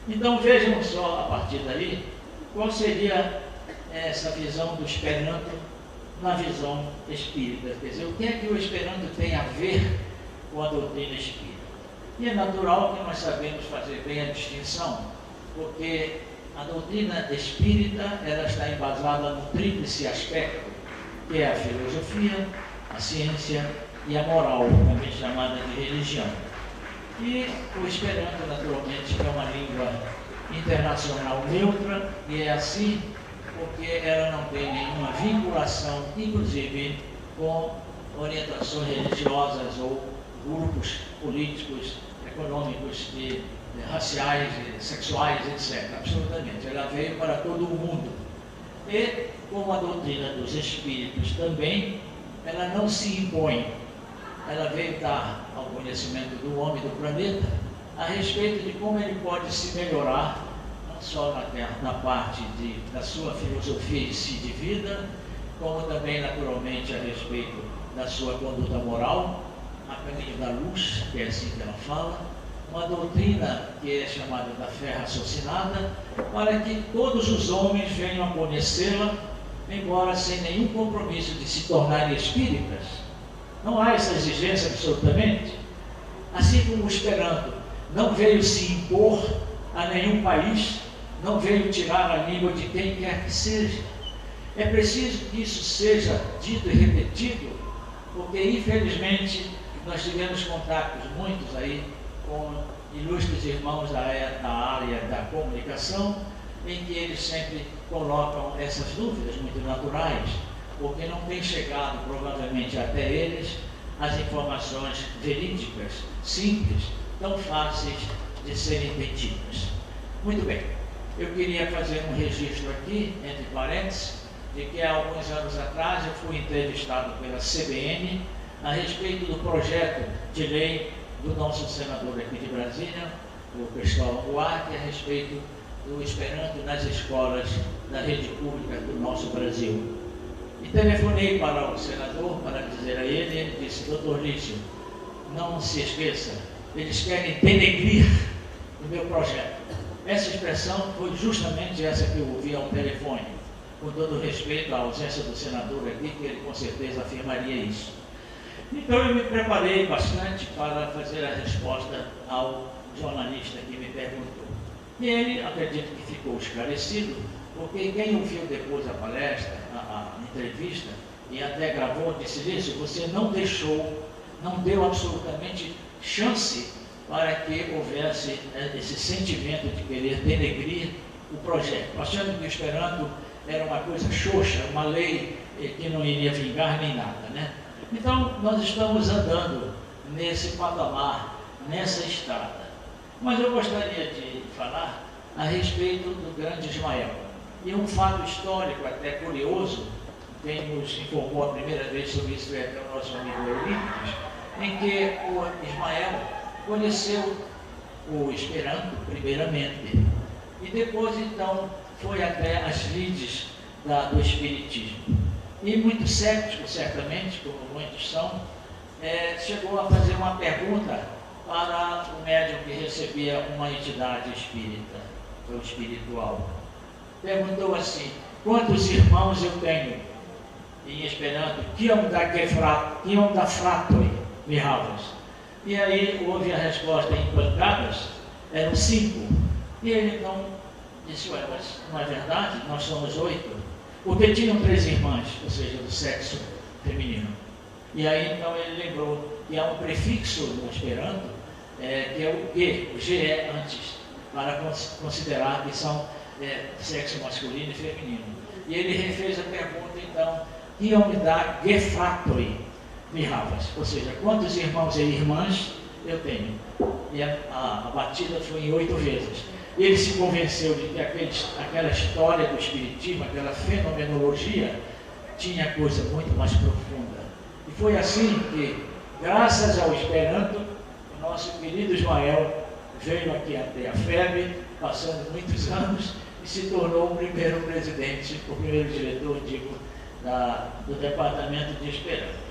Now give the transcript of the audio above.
Então vejam só, a partir daí, qual seria essa visão do Esperanto na visão espírita. Quer dizer, o que é que o Esperanto tem a ver com a doutrina espírita? E é natural que nós sabemos fazer bem a distinção, porque a doutrina espírita ela está embasada no tríplice aspecto, que é a filosofia, a ciência e a moral, também chamada de religião. E o Esperanto, naturalmente, é uma língua internacional neutra, e é assim porque ela não tem nenhuma vinculação, inclusive, com orientações religiosas ou grupos políticos, econômicos, raciais, sexuais, etc. Absolutamente. Ela veio para todo o mundo. E, como a doutrina dos espíritos também, ela não se impõe. Ela veio dar ao conhecimento do homem do planeta a respeito de como ele pode se melhorar, não só na parte da sua filosofia em si de vida, como também, naturalmente, a respeito da sua conduta moral, a caminho da luz, que é assim que ela fala, uma doutrina que é chamada da fé raciocinada, para que todos os homens venham a conhecê-la, embora sem nenhum compromisso de se tornarem espíritas. Não há essa exigência absolutamente. Assim como o Esperanto não veio se impor a nenhum país, não veio tirar a língua de quem quer que seja. É preciso que isso seja dito e repetido, porque infelizmente nós tivemos contatos muitos aí com ilustres irmãos da área da comunicação, em que eles sempre colocam essas dúvidas muito naturais, porque não tem chegado provavelmente até eles as informações verídicas, simples, tão fáceis de serem entendidas. Muito bem, eu queria fazer um registro aqui, entre parênteses, de que há alguns anos atrás eu fui entrevistado pela CBN a respeito do projeto de lei do nosso senador aqui de Brasília, o Cristóvão Buarque, a respeito do Esperanto nas escolas da rede pública do nosso Brasil. E telefonei para o senador para dizer a ele, disse: doutor Lício, não se esqueça, eles querem denegrir o meu projeto. Essa expressão foi justamente essa que eu ouvi ao telefone, com todo respeito à ausência do senador aqui, que ele com certeza afirmaria isso. Então eu me preparei bastante para fazer a resposta ao jornalista que me perguntou. E ele, acredito que ficou esclarecido, porque quem ouviu depois a palestra, a entrevista, e até gravou, disse: Lício, você não deu absolutamente chance para que houvesse esse sentimento de querer denegrir o projeto, achando que o Esperanto era uma coisa xoxa, uma lei que não iria vingar nem nada, né? Então, nós estamos andando nesse patamar, nessa estrada. Mas eu gostaria de falar a respeito do grande Ismael. E um fato histórico até curioso, quem nos informou a primeira vez sobre isso é o nosso amigo Eurípides, em que o Ismael conheceu o Esperanto primeiramente, e depois então foi até as lides do Espiritismo. E muito cético, certamente, como muitos são, chegou a fazer uma pergunta para o médium que recebia uma entidade espírita, ou espiritual. Perguntou assim: quantos irmãos eu tenho? Em Esperanto, kiom da fratoj mi havas? E aí houve a resposta em pancadas, eram 5. E ele então disse: ué, mas não é verdade? Nós somos 8. Porque tinham 3 irmãs, ou seja, do sexo feminino. E aí então ele lembrou que há um prefixo no Esperanto, que é o G, o G é antes, para considerar que são sexo masculino e feminino. E ele refez a pergunta então: kiom da gefratoj mi havas? Ou seja, quantos irmãos e irmãs eu tenho? E a batida foi em 8 vezes. Ele se convenceu de que aquela história do Espiritismo, aquela fenomenologia, tinha coisa muito mais profunda. E foi assim que, graças ao Esperanto, o nosso querido Ismael veio aqui até a FEB, passando muitos anos, e se tornou o primeiro presidente, o primeiro diretor, digo, do Departamento de Esperanto.